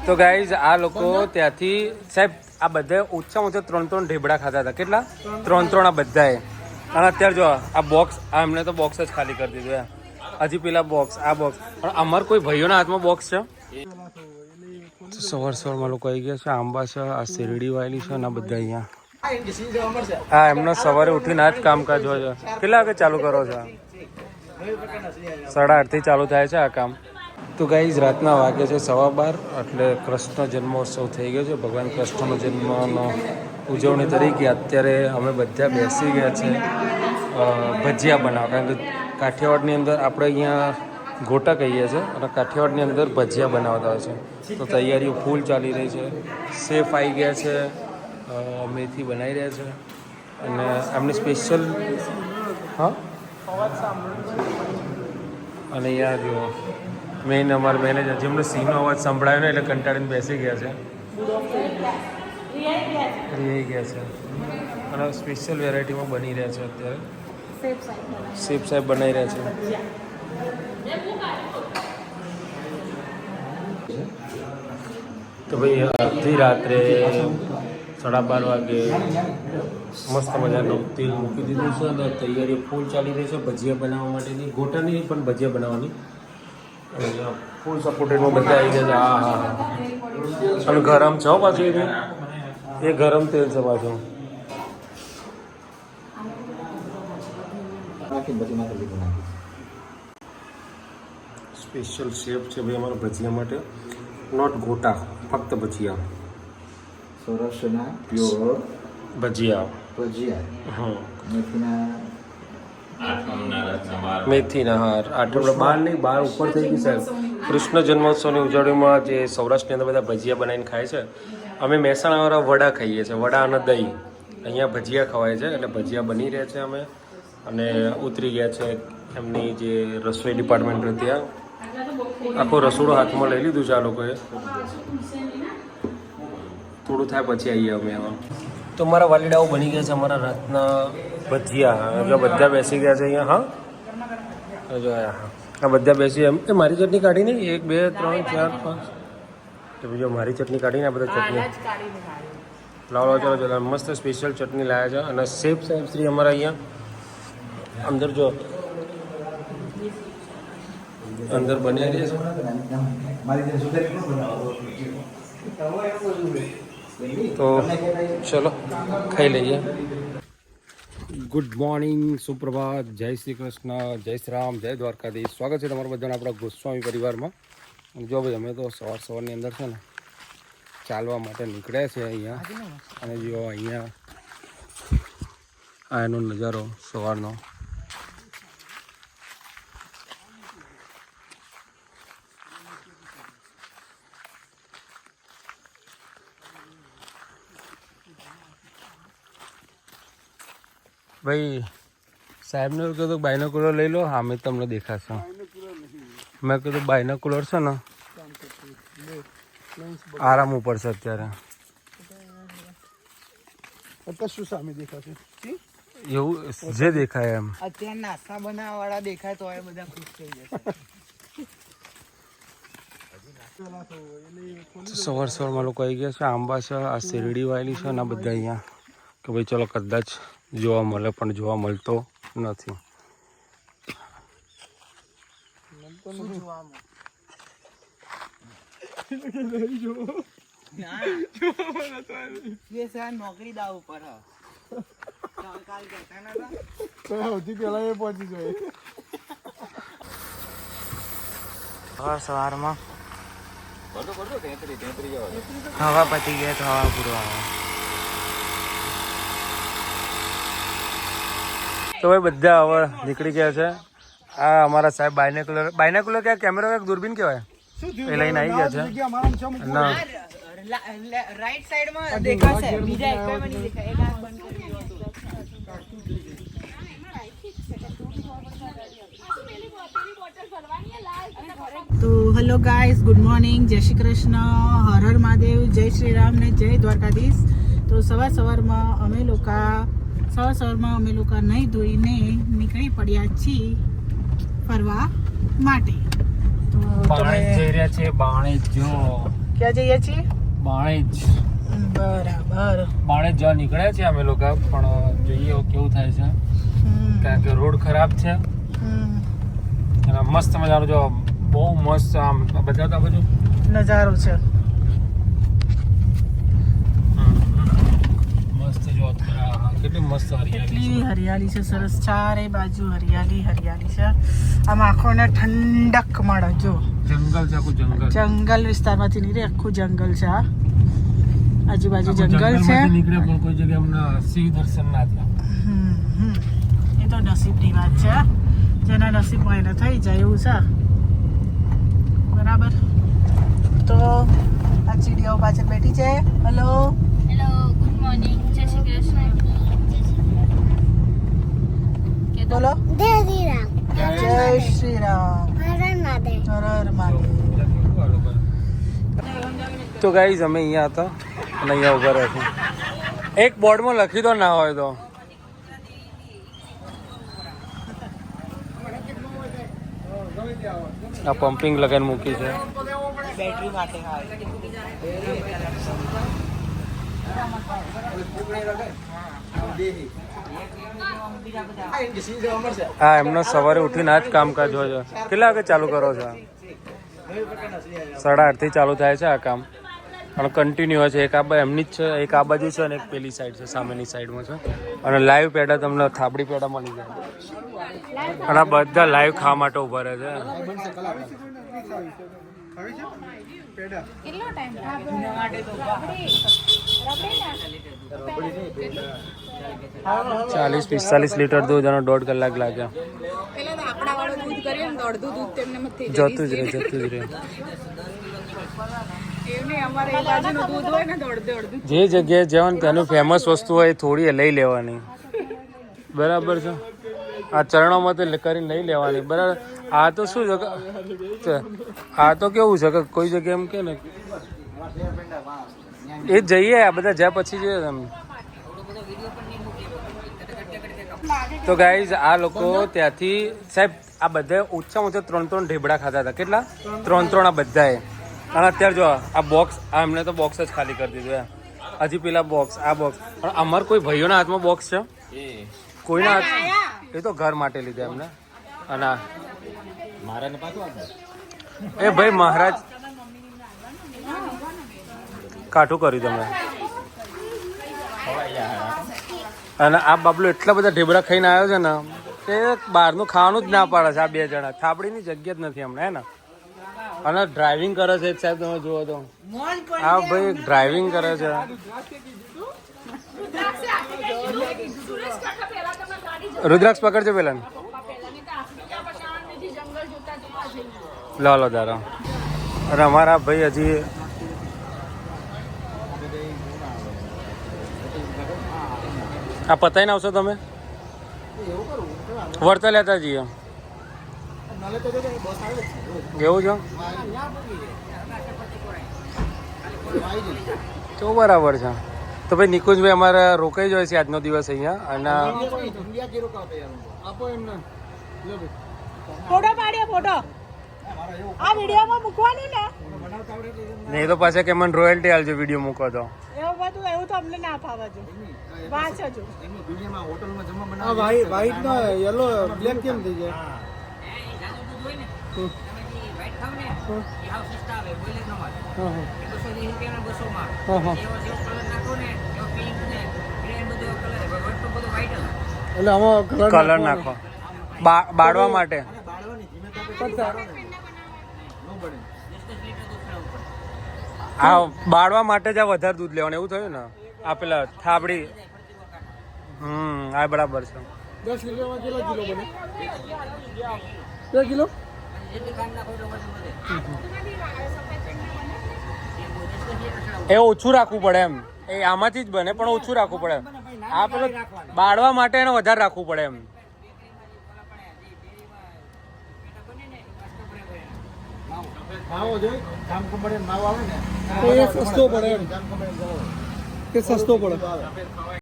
તો ગાઈઝ આ લોકો ત્યાંથી સાહેબ આ બધા ઓછામાં ઓછા 3 ઢેબડા ખાતા હતા. કેટલા? 3 આ બધાએ. અને અત્યારે જો આ બોક્સ, આ એમને તો બોક્સ જ ખાલી કરી દીધું. હજી પેલા બોક્સ, આ બોક્સ. પણ અમારે કોઈ ભાઈઓના હાથમાં બોક્સ છે. સવારમાં લોકો આવી ગયા છે. આંબા છે, આ શેરડી વાયેલી છે અને આ બધા અહીંયા. હા, એમનો સવારે ઉઠીને આ જ કામકાજ હોય છે. કેટલા વાગે ચાલુ કરો છો? 8:30 થી ચાલુ થાય છે આ કામ. તો ગાઈઝ રાતના વાગે છે 12:15, એટલે કૃષ્ણ જન્મોત્સવ થઈ ગયો છે. ભગવાન કૃષ્ણનો જન્મનો ઉજવણી તરીકે અત્યારે અમે બધા બેસી ગયા છે ભજીયા બનાવવા. કારણ કે કાઠિયાવાડની અંદર આપણે અહીંયા ગોટા કહીએ છીએ અને કાઠિયાવાડની અંદર ભજીયા બનાવતા હોય છે. તો તૈયારીઓ ફૂલ ચાલી રહી છે. શેફ આવી ગયા છે, મેથી બનાવી રહ્યા છે અને એમની સ્પેશિયલ અને અહીંયા જો મેઇન અમારા મેનેજર, જેમને સિંહનો અવાજ સંભળાયો ને એટલે કંટાળીને બેસી ગયા છે, રહી ગયા છે. અને સ્પેશિયલ વેરાયટીમાં બની રહ્યા છે અત્યારે. શેફ સાહેબ બનાવી રહ્યા છે. તો ભાઈ અડધી રાત્રે 12:30 વાગે મસ્ત મજાનું તેલ મૂકી દીધું છે અને તૈયારી ફૂલ ચાલી રહી છે ભજીયા બનાવવા માટેની. ગોટાની પણ ભજીયા બનાવવાની. ફૂલ સપોર્ટેડમાં બધા આવી ગયા છે. હા હા હા. અને ગરમ છે પાછું, એ ગરમ તેલ છે પાછું. સ્પેશિયલ શેફ છે ભાઈ અમારા ભજીયા માટે. નોટ ગોટા, ફક્ત ભજીયા. સૌરાષ્ટ્રના પ્યોર ભજીયા. હા, મેથીના હાર. આટલા બહાર નહીં, બહાર ઉપર થઈ ગઈ સાહેબ. કૃષ્ણ જન્મોત્સવની ઉજવણીમાં જે સૌરાષ્ટ્રની અંદર બધા ભજીયા બનાવીને ખાય છે. અમે મહેસાણાવાળા વડા ખાઈએ છીએ, વડા અને દહીં. અહીંયા ભજીયા ખવાય છે, એટલે ભજીયા બની રહ્યા છે. અમે અને ઉતરી ગયા છે એમની જે રસોઈ ડિપાર્ટમેન્ટ હતી, ત્યાં આખો રસોડો હાથમાં લઈ લીધું છે આ લોકોએ. થોડું થાય પછી આવીએ અમે એમાં. તો મારા વાલીડાઓ બની ગયા છે અમારા રાતના ભજીયા. જો બધા બેસી ગયા છે અહીંયા. હા, જો આ બધા બેસી. એમ એ મારી ચટણી કાઢી નહીં, 1 2 3 4 5. તો બીજો મારી ચટણી કાઢીને આ બધા ચટણી લાવો. ચાલો ચાલો, મસ્ત સ્પેશિયલ ચટણી લાવ્યા છે. અને શેફ સાહેબ શ્રી અમારા અહીંયા અંદર જો અંદર બની રહી છે. તો ચલો ખાઈ લઈએ. ગુડ મોર્નિંગ, સુપ્રભાત, જય શ્રી કૃષ્ણ, જય શ્રી રામ, જય દ્વારકાધીશ. સ્વાગત છે તમારા બધાને આપણા ગોસ્વામી પરિવારમાં. જો ભાઈ અમે તો સવારની અંદર છે ને ચાલવા માટે નીકળ્યા છે અહીંયા. અને જો અહીંયા આ એનો નજારો સવારનો. ભાઈ સાહેબને એવું કીધું બાયનોક્યુલર લઈ લો, સામે તમને દેખાશે. મેં કીધું બાયનોક્યુલર છે ને આરામ ઉપર છે અત્યારે. શું સામે દેખાશે એવું જે દેખાય એમ. અત્યારે નાસ્તા બનાવવા વાળા દેખાય તો બધા ખુશ થઈ જાય. સવારમાં લોકો આવી ગયા છે. આંબા છે, આ શેરડી વાયેલી છે અને આ બધા અહીંયા કે ભાઈ ચલો કદાચ જોવા મળે, પણ જોવા મળતો નથી. નોકરી દાવ ઉપર સૌથી પેલા એ પહોંચી જાય. સવારમાં હવા પતી ગયા તો હવા પૂરો આવે. તો ભાઈ બધા હવે નીકળી ગયા છે. આ અમારા સાહેબ બાયનોક્યુલર ક્યાં કેમેરા ક્યાં દૂરબીન કહેવાય એ લઈને આવી ગયા છે. ના રાઈટ સાઈડમાં દેખાશે, બીજા એકમાં નહીં દેખાય. એક આંખ બંધ કરી દો. તો હેલો ગાઈઝ, ગુડ મોર્નિંગ, જય શ્રી કૃષ્ણ, હર હર મહાદેવ, જય શ્રી રામ ને જય દ્વારકાધીશ. તો સવારમાં અમે લોકો નહીં ધોઈને નીકળી પડ્યા છીએ ફરવા માટે. તો બાણે જઈ રહ્યા છે. બાણે જો ક્યાં જઈએ છીએ? બાણેજ બરાબર. જવા નીકળ્યા છે અમે લોકો, પણ જોઈએ હવે કેવું થાય છે, કારણ કે રોડ ખરાબ છે. અને મસ્ત મજાનું જો બહુ મસ્ત આમ બતાવતા બધું નજારો છે. મસ્ત જો કેટલી મસ્ત હરિયાળી કેટલી હરિયાળી છે, સરસ ચારે બાજુ હરિયાળી છે. આમ આંખોને ઠંડક મળે. જો જંગલ છે, આખું જંગલ. જંગલ વિસ્તારમાંથી નીકળે, આખું જંગલ છે. આ આજુબાજુ જંગલ છે. નીકળે પણ કોઈ જગ્યાએ અમને સિંહ દર્શન ના થયા. એ તો નસીબની વાત છે. જેના નસીબમાં એને થઈ જાય એવું છે. બરાબર. તો આ ચીડીઓ પાછળ બેઠી છે. હેલો, ગુડ મોર્નિંગ, જય શ્રી કૃષ્ણ. બોલો. જય શ્રી રામ. જય શ્રી રામ. હર હર મહાદેવ. હર હર મહાદેવ. તો ગાઈઝ અમે અહીંયા હતા અને અહીંયા ઉભા રહ્યા છીએ. એક બોર્ડમાં લખી દો ના હોય તો. આ પમ્પિંગ લગાવીને મૂકી છે. બેટરી માટે. હા, એમનો સવારે ઉઠીને આ જ કામકાજ હોય છે. કેટલા વાગે ચાલુ કરો છો? 8:30 થી ચાલુ થાય છે આ કામ, અને કન્ટિન્યુ હોય છે. એક આ એમની જ છે, એક આ બાજુ છે અને એક પેલી સાઈડ છે, સામેની સાઈડમાં છે. અને લાઈવ પેડા તમને થાબડી પેડા મળી જાય. અને આ બધા લાઈવ ખાવા માટે ઉભા રહે છે. કેટલો ટાઈમ 40-45 લીટર દૂધ અને 1.5 કલાક લાગ્યા. જતું જ રહે. જે જગ્યાએ જવાનું તેનું ફેમસ વસ્તુ હોય થોડી લઈ લેવાની. બરાબર છે. આ ચરણોમાં તો કરીને લઈ લેવાની. બરાબર. આ તો શું છે, આ તો કેવું છે કે કોઈ જગ્યાએ એમ કે ને એ જઈએ, આ બધા જ્યાં પછી જઈએ તમે. તો ગાઈઝ આ લોકો ત્યાંથી સાહેબ આ બધા ઓછામાં ઓછા 3 ઢેબડા ખાતા હતા. કેટલા? 3 આ બધાએ. અને અત્યારે જો આ બોક્સ, આ એમને તો બોક્સ જ ખાલી કરી દીધું. હજી પેલા બોક્સ, આ બોક્સ. પણ અમારા કોઈ ભાઈઓના હાથમાં બોક્સ છે? કોઈના હાથ? એ તો ઘર માટે લીધા એમને. અને એ ભાઈ મહારાજ કાઠું કર્યું તમે. અને આ બાબલો એટલા બધા ઢેબડા ખાઈને આવ્યો છે ને કે બહારનું ખાવાનું જ ના પાડે છે. આ 2 જણા થાબડીની જગ્યા જ નથી હમણાં, હે ને. અને ડ્રાઇવિંગ કરે છે. એક સાહેબ તમે જુઓ તો આ ભાઈ ડ્રાઇવિંગ કરે છે. રુદ્રાક્ષ પકડજો પેલા. લો દારા. અને અમારા ભાઈ હજી આ પતાઈને આવશો તમે? વર્તા લેતા જઈએ. એવું છે તો બરાબર છે. તો ભાઈ નિકુંજભાઈ અમારા રોકાઈ જાય છે આજનો દિવસ અહીંયા. અને ફોટો પાડ્યો, ફોટો આ વિડીયોમાં મૂકવાનું ને. નહીં તો પાછા કે મને રોયલ્ટી આલજો વિડીયો મૂકો તો. એવું બધું એવું તો અમને ના ફાવે છે. વાંચજો. આ વ્હાઈટ નો યલો બ્લેક કેમ થઈ જાય? એટલે આમાં કલર નાખો બાળવા માટે. હા, બાળવા માટે જ આ વધારે દૂધ લેવાનું એવું થયું ને. આ પેલા થાબડી. આ બરાબર છે. 10 લીટરમાં કેટલા કિલો બને? 2 કિલો. એ ઓછું રાખવું પડે એમ. એ આમાંથી જ બને પણ ઓછું રાખવું પડે. આ પેલો બાળવા માટે એને વધારે રાખવું પડે એમ. માવો જોઈ જામ કંપની માવો આવે ને તો એ સસ્તો પડે એમ. કે સસ્તો પડે.